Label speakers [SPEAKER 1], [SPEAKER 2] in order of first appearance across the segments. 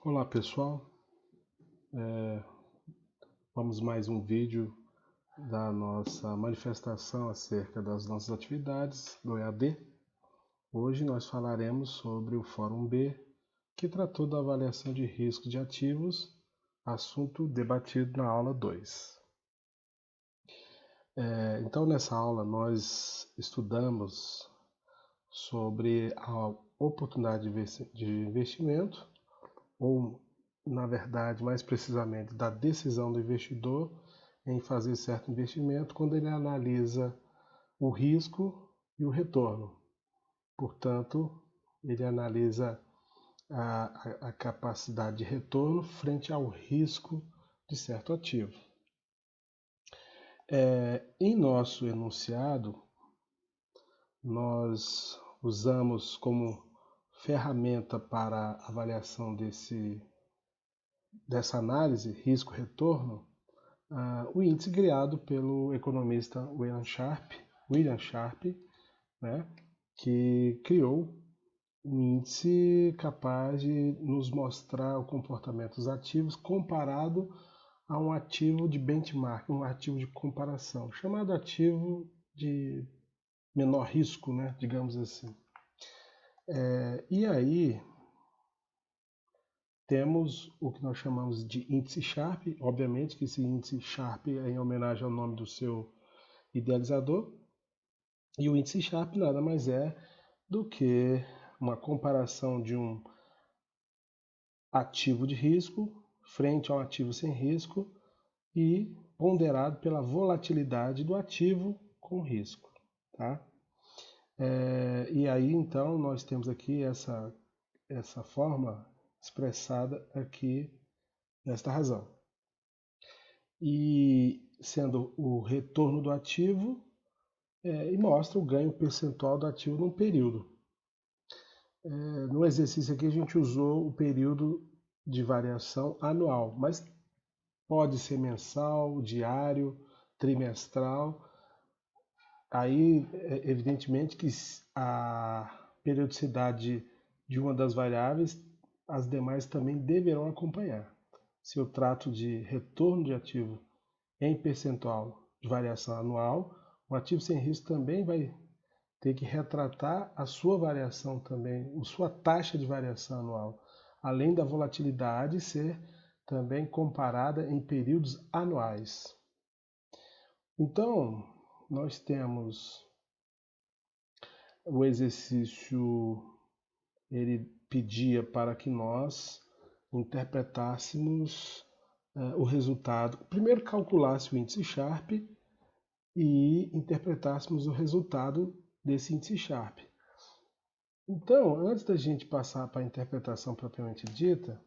[SPEAKER 1] Olá pessoal, vamos mais um vídeo da nossa manifestação acerca das nossas atividades do EAD. Hoje nós falaremos sobre o Fórum B, que tratou da avaliação de risco de ativos, assunto debatido na aula 2. Então nessa aula nós estudamos sobre a oportunidade de investimento, ou na verdade, mais precisamente, da decisão do investidor em fazer certo investimento quando ele analisa o risco e o retorno. Portanto, ele analisa a capacidade de retorno frente ao risco de certo ativo. Em nosso enunciado, nós usamos como ferramenta para avaliação dessa análise, risco-retorno, o índice criado pelo economista William Sharpe, né, que criou um índice capaz de nos mostrar o comportamento dos ativos comparado a um ativo de benchmark, um ativo de comparação, chamado ativo de menor risco, né, digamos assim. E aí temos o que nós chamamos de índice Sharpe, obviamente que esse índice Sharpe é em homenagem ao nome do seu idealizador, e o índice Sharpe nada mais é do que uma comparação de um ativo de risco frente a um ativo sem risco e ponderado pela volatilidade do ativo com risco. Tá? E aí então nós temos aqui essa forma expressada aqui nesta razão. E sendo o retorno do ativo e mostra o ganho percentual do ativo num período. No exercício aqui a gente usou o período de variação anual, mas pode ser mensal, diário, trimestral. Aí, evidentemente que a periodicidade de uma das variáveis, as demais também deverão acompanhar. Se eu trato de retorno de ativo em percentual de variação anual, o ativo sem risco também vai ter que retratar a sua variação também, a sua taxa de variação anual, além da volatilidade ser também comparada em períodos anuais. Então, nós temos o exercício, ele pedia para que nós interpretássemos o resultado, primeiro calculasse o índice Sharpe e interpretássemos o resultado desse índice Sharpe. Então, antes da gente passar para a interpretação propriamente dita,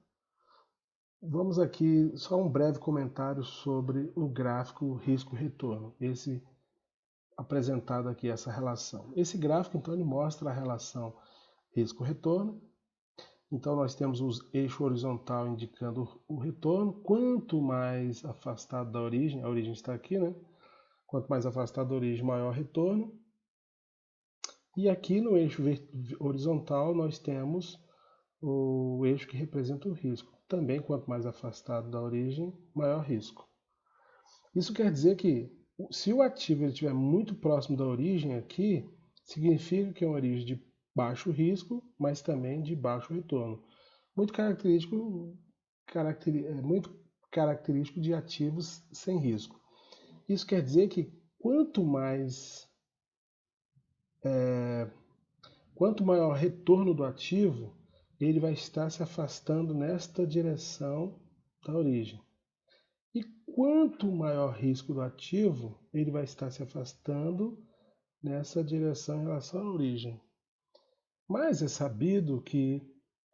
[SPEAKER 1] vamos aqui só um breve comentário sobre o gráfico risco-retorno, esse apresentado aqui, essa relação. Esse gráfico, então, ele mostra a relação risco-retorno. Então, nós temos o eixo horizontal indicando o retorno. Quanto mais afastado da origem, a origem está aqui, né? Quanto mais afastado da origem, maior retorno. E aqui no eixo horizontal nós temos o eixo que representa o risco. Também, quanto mais afastado da origem, maior risco. Isso quer dizer que, se o ativo estiver muito próximo da origem aqui, significa que é uma origem de baixo risco, mas também de baixo retorno. Muito característico de ativos sem risco. Isso quer dizer que quanto maior retorno do ativo, ele vai estar se afastando nesta direção da origem. E quanto maior risco do ativo, ele vai estar se afastando nessa direção em relação à origem. Mas é sabido que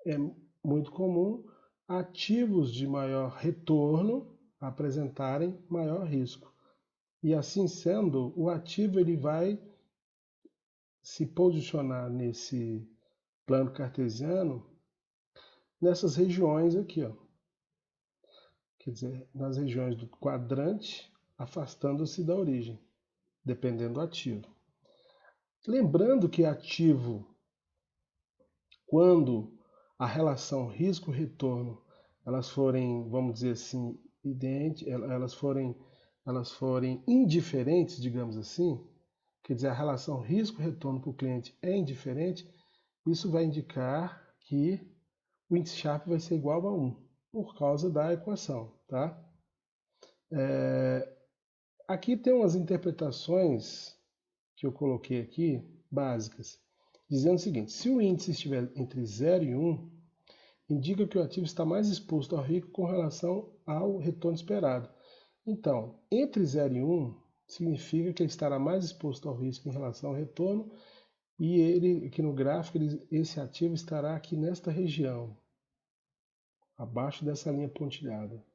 [SPEAKER 1] é muito comum ativos de maior retorno apresentarem maior risco. E assim sendo, o ativo ele vai se posicionar nesse plano cartesiano nessas regiões aqui, ó. Quer dizer, nas regiões do quadrante, afastando-se da origem, dependendo do ativo. Lembrando que ativo, quando a relação risco-retorno elas forem, vamos dizer assim, elas forem indiferentes, digamos assim, quer dizer, a relação risco-retorno para o cliente é indiferente, isso vai indicar que o índice Sharpe vai ser igual a 1, por causa da equação, tá? Aqui tem umas interpretações que eu coloquei aqui, básicas, dizendo o seguinte: se o índice estiver entre 0 e 1, indica que o ativo está mais exposto ao risco com relação ao retorno esperado. Então, entre 0 e 1 significa que ele estará mais exposto ao risco em relação ao retorno, e ele, aqui no gráfico, esse ativo estará aqui nesta região, abaixo dessa linha pontilhada.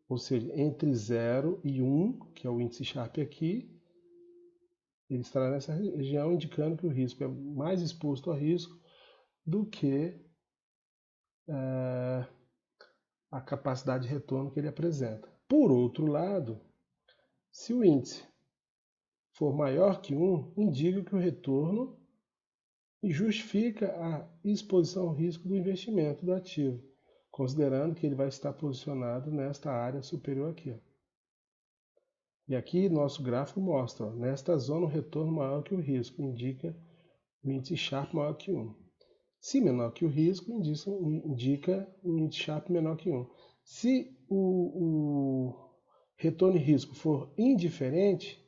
[SPEAKER 1] Ou seja, entre 0 e 1, que é o índice Sharpe aqui, ele estará nessa região, indicando que o risco é mais exposto ao risco do que a capacidade de retorno que ele apresenta. Por outro lado, se o índice for maior que 1, indica que o retorno justifica a exposição ao risco do investimento do ativo, considerando que ele vai estar posicionado nesta área superior aqui. Ó. E aqui nosso gráfico mostra, ó, nesta zona o retorno maior que o risco, indica o índice Sharpe maior que 1. Se menor que o risco, indica um índice Sharpe menor que 1. Se o retorno e risco for indiferente,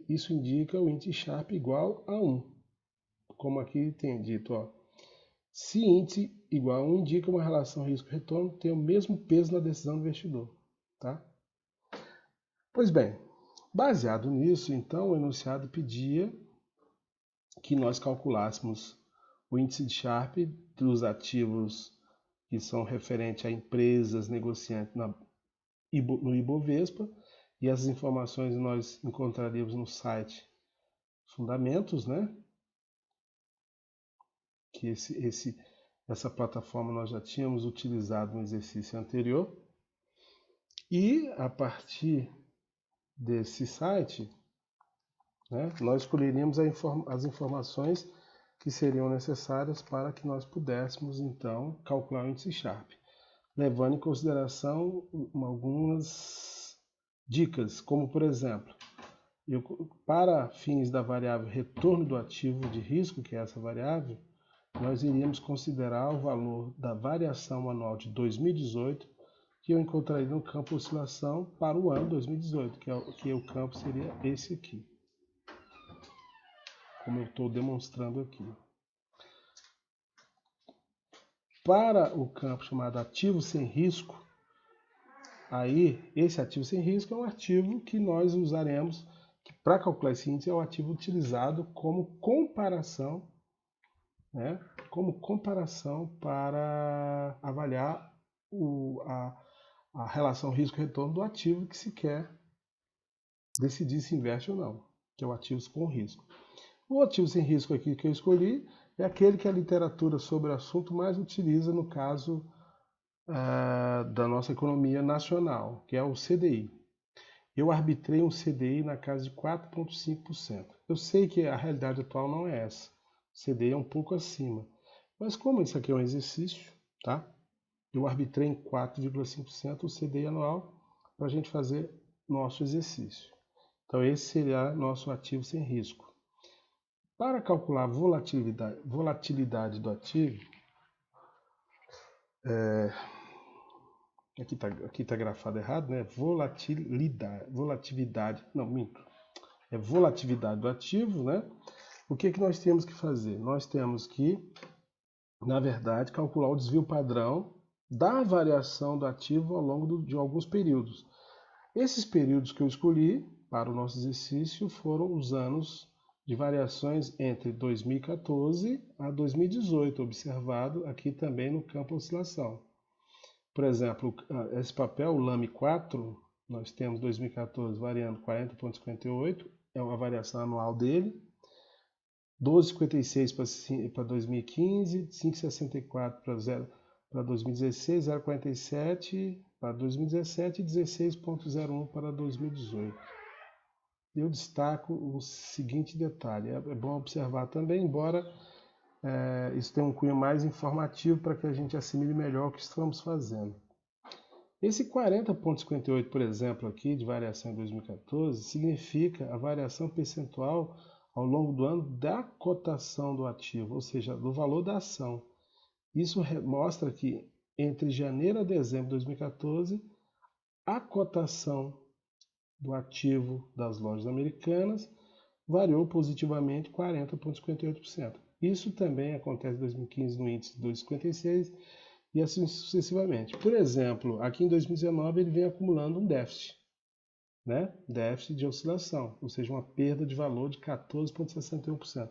[SPEAKER 1] isso indica o índice Sharpe igual a 1. Como aqui tem dito, ó. Se índice igual a 1 indica uma relação risco-retorno tem o mesmo peso na decisão do investidor. Tá? Pois bem, baseado nisso, então, o enunciado pedia que nós calculássemos o índice de Sharpe dos ativos que são referentes a empresas negociantes no Ibovespa, e essas informações nós encontraríamos no site Fundamentos, né? Que essa plataforma nós já tínhamos utilizado no exercício anterior. E a partir desse site, né, nós escolheríamos as informações que seriam necessárias para que nós pudéssemos, então, calcular o índice Sharpe, levando em consideração algumas dicas, como, por exemplo, para fins da variável retorno do ativo de risco, que é essa variável, nós iríamos considerar o valor da variação anual de 2018, que eu encontraria no campo oscilação para o ano 2018, que o campo seria esse aqui, como eu estou demonstrando aqui. Para o campo chamado ativo sem risco, aí esse ativo sem risco é um ativo que nós usaremos, que para calcular esse índice é o ativo utilizado como comparação, né, para avaliar a relação risco-retorno do ativo que se quer decidir se investe ou não, que é o ativo com risco. O ativo sem risco aqui que eu escolhi é aquele que a literatura sobre o assunto mais utiliza no caso da nossa economia nacional, que é o CDI. Eu arbitrei um CDI na casa de 4,5%. Eu sei que a realidade atual não é essa. O CDI é um pouco acima. Mas como isso aqui é um exercício, tá? Eu arbitrei em 4,5% o CDI anual para a gente fazer nosso exercício. Então esse seria nosso ativo sem risco. Para calcular a volatilidade do ativo, aqui tá grafado errado, né? Volatilidade, não, minto. É volatilidade do ativo, né? O que nós temos que fazer? Nós temos que, na verdade, calcular o desvio padrão da variação do ativo ao longo de alguns períodos. Esses períodos que eu escolhi para o nosso exercício foram os anos de variações entre 2014 a 2018, observado aqui também no campo oscilação. Por exemplo, esse papel, o LAME 4, nós temos 2014 variando 40,58, é uma variação anual dele. 12,56 para 2015, 5,64 para 2016, 0,47 para 2017 e 16,01 para 2018. Eu destaco o seguinte detalhe, é bom observar também, embora isso tem um cunho mais informativo para que a gente assimile melhor o que estamos fazendo. Esse 40,58, por exemplo, aqui de variação em 2014, significa a variação percentual ao longo do ano da cotação do ativo, ou seja, do valor da ação. Isso mostra que entre janeiro a dezembro de 2014, a cotação do ativo das lojas americanas variou positivamente 40,58%. Isso também acontece em 2015 no índice de 2,56 e assim sucessivamente. Por exemplo, aqui em 2019 ele vem acumulando um déficit, né? Déficit de oscilação, ou seja, uma perda de valor de 14,61%.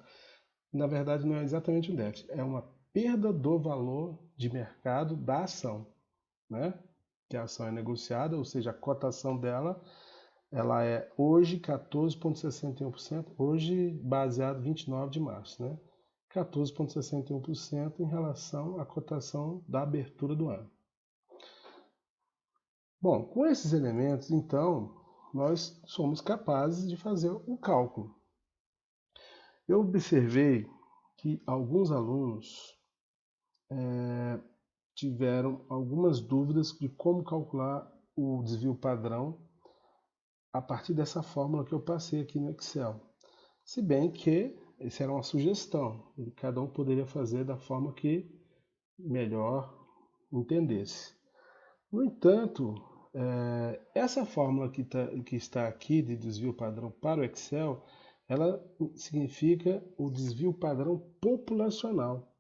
[SPEAKER 1] Na verdade, não é exatamente um déficit, é uma perda do valor de mercado da ação, né? Que a ação é negociada, ou seja, a cotação dela, ela é hoje 14,61%, hoje baseado 29 de março, né? 14,61% em relação à cotação da abertura do ano. Bom, com esses elementos, então, nós somos capazes de fazer o cálculo. Eu observei que alguns alunos tiveram algumas dúvidas de como calcular o desvio padrão a partir dessa fórmula que eu passei aqui no Excel. Se bem que essa era uma sugestão, e cada um poderia fazer da forma que melhor entendesse. No entanto, essa fórmula que está aqui de desvio padrão para o Excel, ela significa o desvio padrão populacional.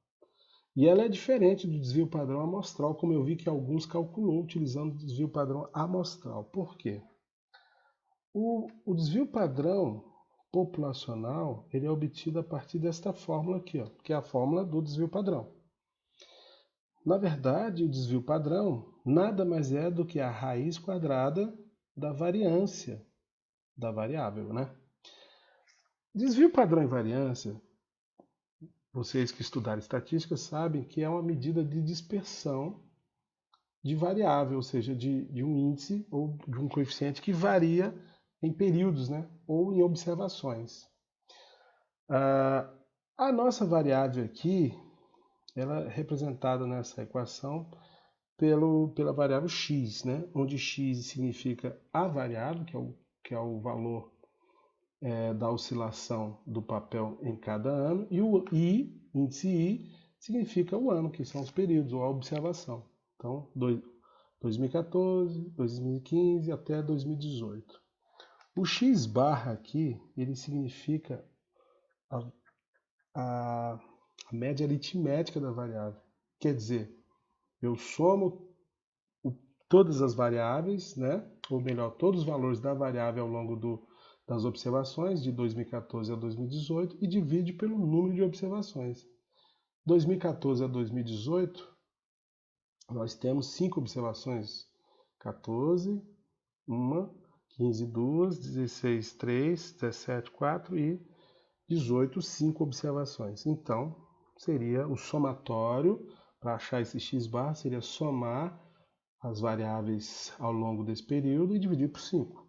[SPEAKER 1] E ela é diferente do desvio padrão amostral, como eu vi que alguns calculou utilizando o desvio padrão amostral. Por quê? O desvio padrão populacional ele é obtido a partir desta fórmula aqui, ó, que é a fórmula do desvio padrão. Na verdade, o desvio padrão nada mais é do que a raiz quadrada da variância da variável, né? Desvio padrão e variância, vocês que estudaram estatística sabem que é uma medida de dispersão de variável, ou seja, de um índice ou de um coeficiente que varia em períodos, né? Ou em observações. A nossa variável aqui, ela é representada nessa equação pela variável x, né? Onde x significa a variável, que é o valor da oscilação do papel em cada ano, e o i, índice i, significa o ano, que são os períodos, ou a observação. Então, 2014, 2015 até 2018. O x barra aqui, ele significa a média aritmética da variável. Quer dizer, eu somo todas as variáveis, né? Ou melhor, todos os valores da variável ao longo das observações, de 2014 a 2018, e divide pelo número de observações. 2014 a 2018, nós temos 5 observações. 14, 1, 15, 2, 16, 3, 17, 4 e 18, 5 observações. Então, seria o somatório, para achar esse x bar, seria somar as variáveis ao longo desse período e dividir por 5.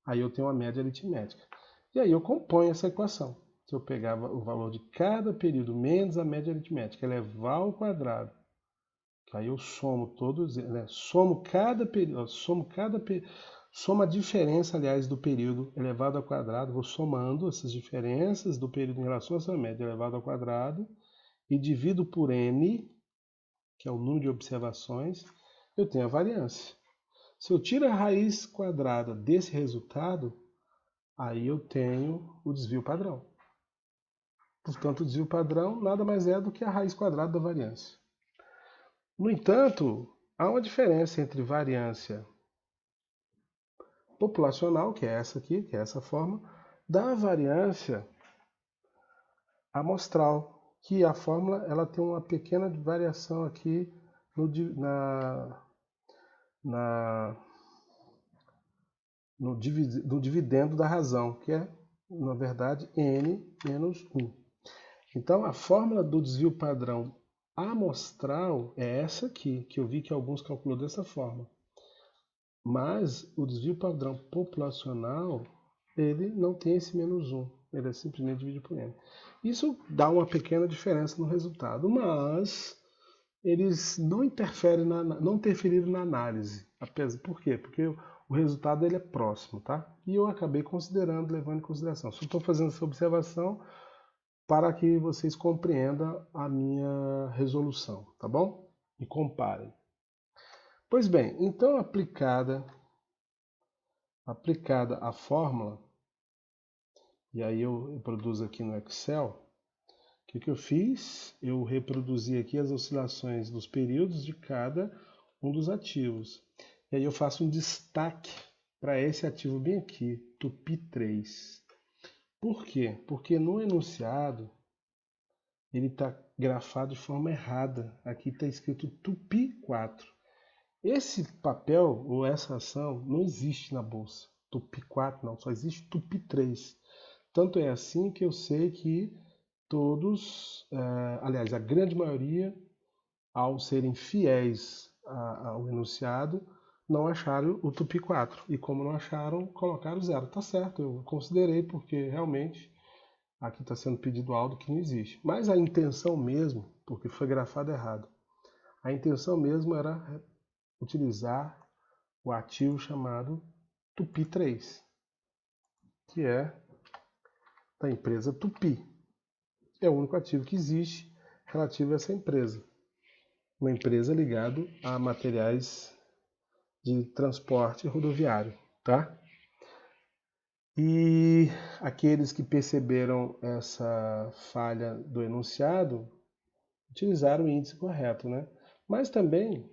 [SPEAKER 1] Aí eu tenho uma média aritmética. E aí eu componho essa equação. Se eu pegar o valor de cada período menos a média aritmética, elevar ao quadrado, aí eu somo todos, né? Somo cada período, soma a diferença, aliás, do período elevado ao quadrado, vou somando essas diferenças do período em relação a essa média elevado ao quadrado e divido por n, que é o número de observações, eu tenho a variância. Se eu tiro a raiz quadrada desse resultado, aí eu tenho o desvio padrão. Portanto, o desvio padrão nada mais é do que a raiz quadrada da variância. No entanto, há uma diferença entre variância populacional, que é essa aqui, que é essa forma, da variância amostral, que a fórmula ela tem uma pequena variação aqui no dividendo da razão, que é, na verdade, n menos 1. Então, a fórmula do desvio padrão amostral é essa aqui, que eu vi que alguns calculou dessa forma. Mas o desvio padrão populacional, ele não tem esse menos 1. Ele é simplesmente dividido por N. Isso dá uma pequena diferença no resultado, mas eles não interferiram na análise. Por quê? Porque o resultado ele é próximo, tá? E eu acabei levando em consideração. Só estou fazendo essa observação para que vocês compreendam a minha resolução, tá bom? E comparem. Pois bem, então aplicada a fórmula, e aí eu produzo aqui no Excel, o que eu fiz? Eu reproduzi aqui as oscilações dos períodos de cada um dos ativos. E aí eu faço um destaque para esse ativo bem aqui, Tupi3. Por quê? Porque no enunciado ele está grafado de forma errada. Aqui está escrito Tupi4. Esse papel ou essa ação não existe na bolsa. Tupi4 não, só existe Tupi3. Tanto é assim que eu sei que todos, aliás, a grande maioria, ao serem fiéis ao enunciado, não acharam o Tupi4. E como não acharam, colocaram zero. Tá certo, eu considerei porque realmente aqui está sendo pedido algo que não existe. Mas a intenção mesmo, porque foi grafado errado, a intenção mesmo era utilizar o ativo chamado Tupi3, que é da empresa Tupi. É o único ativo que existe relativo a essa empresa. Uma empresa ligada a materiais de transporte rodoviário, tá? E aqueles que perceberam essa falha do enunciado utilizaram o índice correto, né? Mas também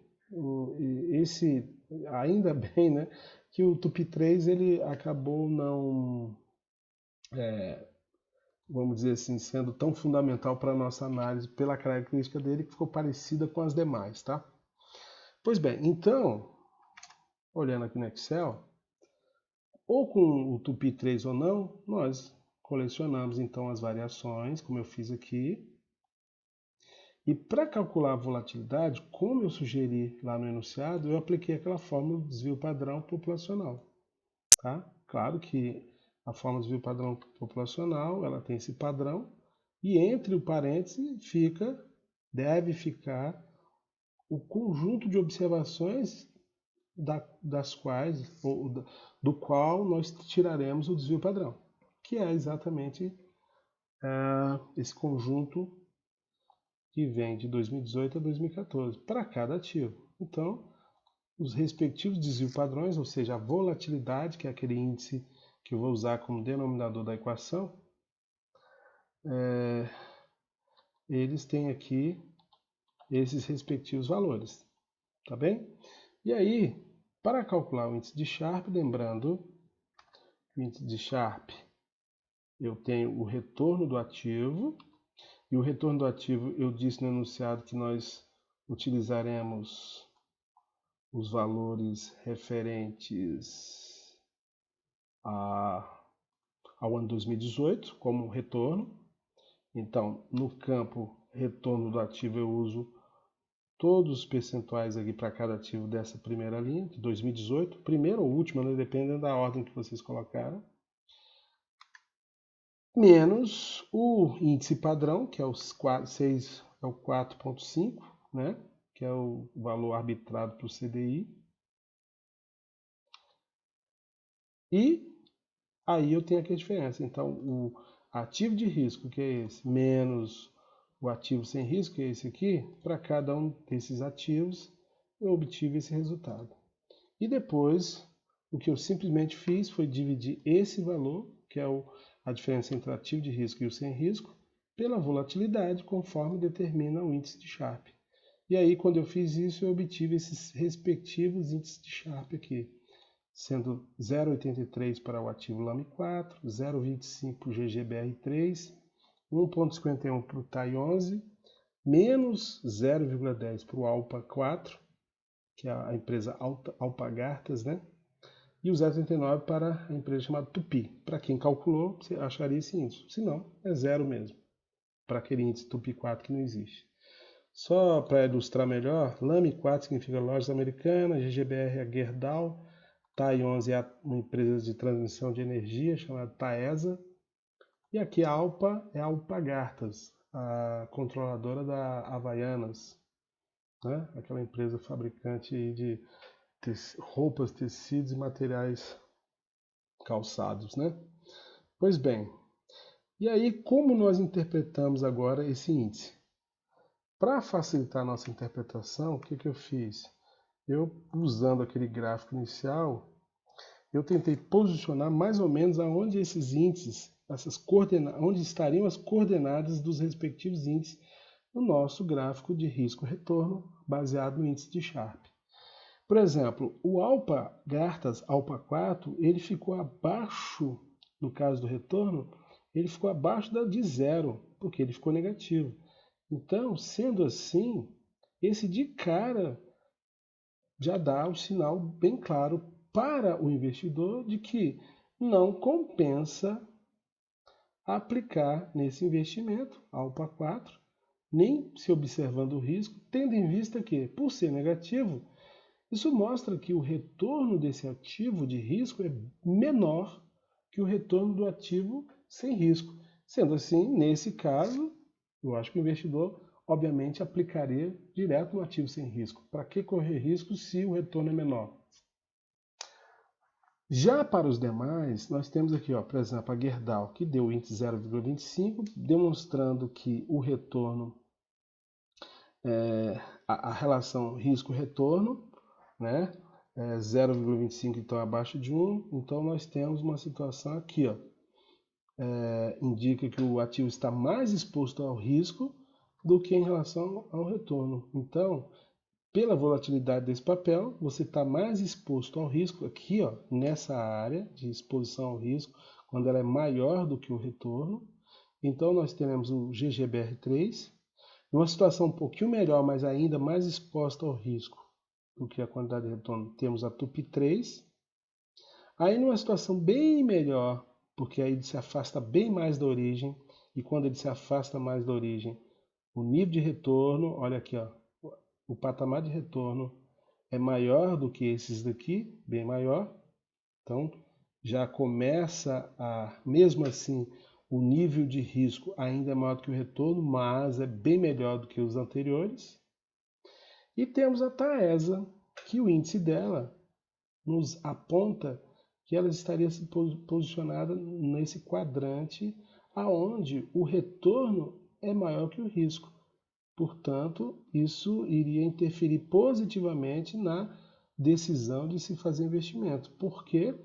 [SPEAKER 1] ainda bem, né, que o Tupi3 ele acabou não, vamos dizer assim, sendo tão fundamental para a nossa análise pela característica dele que ficou parecida com as demais, tá? Pois bem, então, olhando aqui no Excel, ou com o Tupi3 ou não, nós colecionamos então as variações, como eu fiz aqui. E para calcular a volatilidade, como eu sugeri lá no enunciado, eu apliquei aquela fórmula do desvio padrão populacional. Tá? Claro que a fórmula do desvio padrão populacional ela tem esse padrão, e entre o parêntese deve ficar o conjunto de observações das quais, do qual nós tiraremos o desvio padrão, que é exatamente esse conjunto que vem de 2018 a 2014 para cada ativo. Então, os respectivos desvio padrões, ou seja, a volatilidade, que é aquele índice que eu vou usar como denominador da equação, eles têm aqui esses respectivos valores, tá bem? E aí, para calcular o índice de Sharpe, lembrando, o índice de Sharpe, eu tenho o retorno do ativo, e o retorno do ativo, eu disse no enunciado que nós utilizaremos os valores referentes ao ano 2018 como retorno. Então, no campo retorno do ativo, eu uso todos os percentuais aqui para cada ativo dessa primeira linha, de 2018, primeira ou última, né? Dependendo da ordem que vocês colocaram, menos o índice padrão, que é o 4,5, né? Que é o valor arbitrado para o CDI. E aí eu tenho aqui a diferença. Então, o ativo de risco, que é esse, menos o ativo sem risco, que é esse aqui, para cada um desses ativos, eu obtive esse resultado. E depois, o que eu simplesmente fiz foi dividir esse valor, que é a diferença entre o ativo de risco e o sem risco, pela volatilidade, conforme determina o índice de Sharpe. E aí, quando eu fiz isso, eu obtive esses respectivos índices de Sharpe aqui, sendo 0,83 para o ativo LAME4, 0,25 para o GGBR3, 1,51 para o TAI11, menos 0,10 para o ALPA4, que é a empresa Alpagartas, né? E o 0,39 para a empresa chamada Tupi. Para quem calculou, você acharia esse índice. Se não, é zero mesmo, para aquele índice Tupi4 que não existe. Só para ilustrar melhor, LAME4 significa Lojas Americanas, GGBR é Gerdau, TAI11 é uma empresa de transmissão de energia chamada Taesa, E aqui a Alpa é a Alpargatas, a controladora da Havaianas, né? Aquela empresa fabricante de roupas, tecidos e materiais calçados, né? Pois bem, e aí como nós interpretamos agora esse índice? Para facilitar a nossa interpretação, o que eu fiz? Eu, usando aquele gráfico inicial, eu tentei posicionar mais ou menos aonde esses índices, onde estariam as coordenadas dos respectivos índices no nosso gráfico de risco-retorno baseado no índice de Sharpe. Por exemplo, o Alpa-Gartas Alpa 4, ele ficou abaixo, no caso do retorno, ele ficou abaixo de zero, porque ele ficou negativo. Então, sendo assim, esse de cara já dá um sinal bem claro para o investidor de que não compensa aplicar nesse investimento, Alpa 4, nem se observando o risco, tendo em vista que, por ser negativo, isso mostra que o retorno desse ativo de risco é menor que o retorno do ativo sem risco. Sendo assim, nesse caso, eu acho que o investidor, obviamente, aplicaria direto no ativo sem risco. Para que correr risco se o retorno é menor? Já para os demais, nós temos aqui, ó, por exemplo, a Gerdau, que deu o índice 0,25, demonstrando que o retorno, a relação risco-retorno, né, 0,25 então abaixo de 1, então nós temos uma situação aqui, ó, indica que o ativo está mais exposto ao risco do que em relação ao retorno. Então, pela volatilidade desse papel, você está mais exposto ao risco aqui, ó, nessa área de exposição ao risco, quando ela é maior do que o retorno. Então, nós teremos o GGBR3, numa situação um pouquinho melhor, mas ainda mais exposta ao risco do que a quantidade de retorno, temos a TUP3. Aí, numa situação bem melhor, porque aí ele se afasta bem mais da origem, e quando ele se afasta mais da origem, o nível de retorno, olha aqui, ó, o patamar de retorno é maior do que esses daqui, bem maior. Então, já começa a, mesmo assim, o nível de risco ainda é maior do que o retorno, mas é bem melhor do que os anteriores. E temos a Taesa, que o índice dela nos aponta que ela estaria se posicionada nesse quadrante aonde o retorno é maior que o risco. Portanto, isso iria interferir positivamente na decisão de se fazer investimento. Por quê?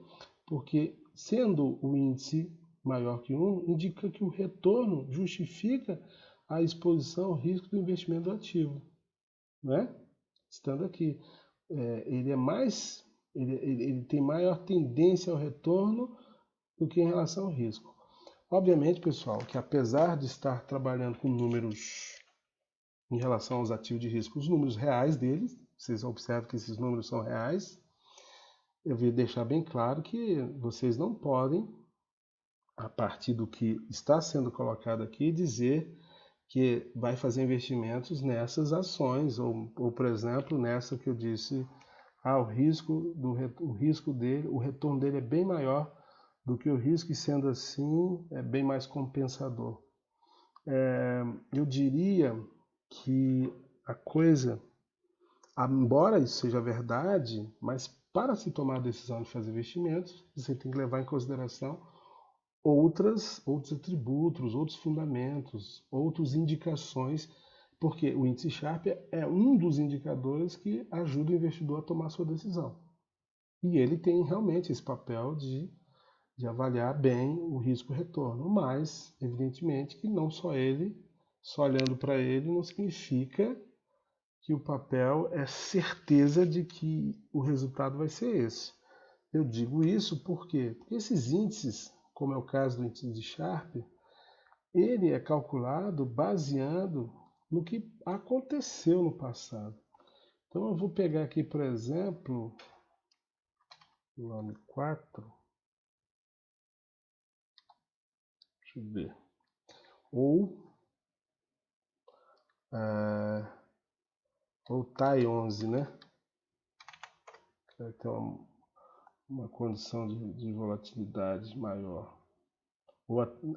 [SPEAKER 1] Porque, sendo o índice maior que 1, indica que o retorno justifica a exposição ao risco do investimento do ativo. Né? Estando aqui, ele tem maior tendência ao retorno do que em relação ao risco. Obviamente, pessoal, que apesar de estar trabalhando com números em relação aos ativos de risco, os números reais deles, vocês observam que esses números são reais, eu vou deixar bem claro que vocês não podem, a partir do que está sendo colocado aqui, dizer que vai fazer investimentos nessas ações, ou por exemplo, nessa que eu disse, o risco dele, o retorno dele é bem maior do que o risco, e sendo assim, é bem mais compensador. Eu diria que a coisa, embora isso seja verdade, mas para se tomar a decisão de fazer investimentos, você tem que levar em consideração outros atributos, outros fundamentos, outras indicações, porque o índice Sharpe é um dos indicadores que ajuda o investidor a tomar sua decisão. E ele tem realmente esse papel de avaliar bem o risco-retorno, mas, evidentemente, que não só ele, só olhando para ele, não significa que o papel é certeza de que o resultado vai ser esse. Eu digo isso por quê? Porque esses índices, como é o caso do índice de Sharpe, ele é calculado baseado no que aconteceu no passado. Então eu vou pegar aqui, por exemplo, o ano 4, deixa eu ver, ou TAI 11, né? Que vai ter uma condição de volatilidade maior.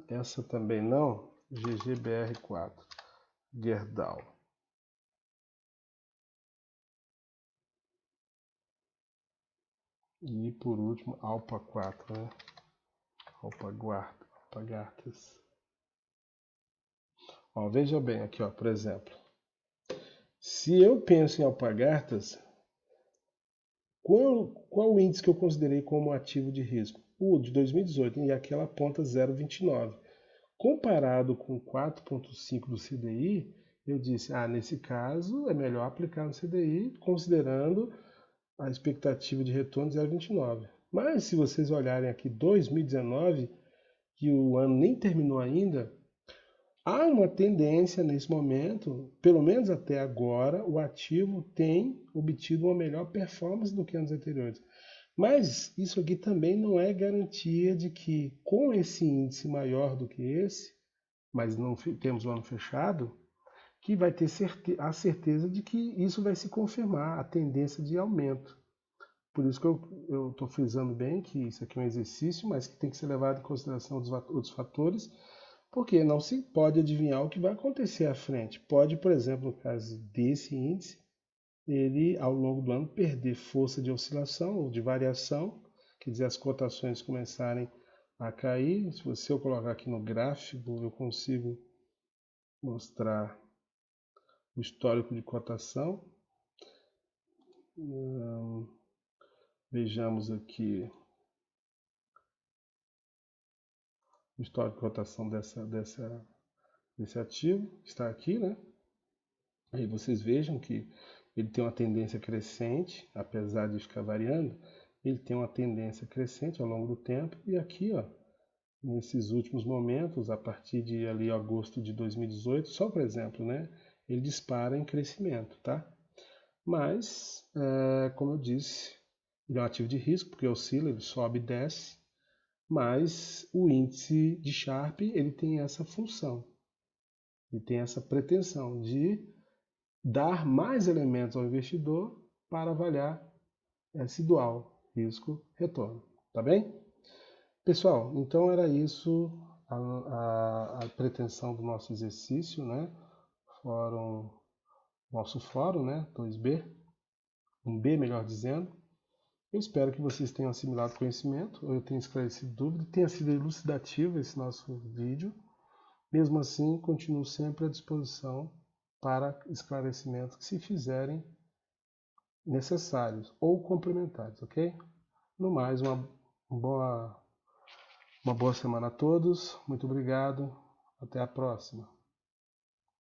[SPEAKER 1] Essa também não, GGBR4, Gerdau. E por último, Alpa 4, né? Alpagartas. Ó, veja bem aqui, ó, por exemplo. Se eu penso em Alpagartas, qual o índice que eu considerei como ativo de risco? O de 2018, e aquela aponta 0,29. Comparado com 4,5 do CDI, eu disse, nesse caso é melhor aplicar no CDI, considerando a expectativa de retorno de 0,29. Mas se vocês olharem aqui 2019, que o ano nem terminou ainda, há uma tendência nesse momento, pelo menos até agora, o ativo tem obtido uma melhor performance do que anos anteriores. Mas isso aqui também não é garantia de que com esse índice maior do que esse, mas não temos o ano fechado, que vai ter a certeza de que isso vai se confirmar, a tendência de aumento. Por isso que eu estou frisando bem que isso aqui é um exercício, mas que tem que ser levado em consideração outros fatores, porque não se pode adivinhar o que vai acontecer à frente. Pode, por exemplo, no caso desse índice, ele ao longo do ano perder força de oscilação ou de variação, quer dizer, as cotações começarem a cair. Se eu colocar aqui no gráfico, eu consigo mostrar o histórico de cotação. Vejamos aqui o histórico de cotação desse ativo, está aqui, né? Aí vocês vejam que ele tem uma tendência crescente, apesar de ficar variando, ele tem uma tendência crescente ao longo do tempo, e aqui, ó, nesses últimos momentos, a partir de ali agosto de 2018, só por exemplo, né, ele dispara em crescimento, tá? Mas, como eu disse, ele é um ativo de risco, porque oscila, ele sobe e desce, mas o índice de Sharpe, ele tem essa função, ele tem essa pretensão de dar mais elementos ao investidor para avaliar esse dual risco-retorno, tá bem? Pessoal, então era isso a pretensão do nosso exercício, né? Nosso fórum, né? 2B, 1B, melhor dizendo. Eu espero que vocês tenham assimilado conhecimento, eu tenha esclarecido dúvida, tenha sido elucidativo esse nosso vídeo. Mesmo assim, continuo sempre à disposição para esclarecimentos que se fizerem necessários ou complementares, ok? No mais, uma boa semana a todos, muito obrigado, até a próxima.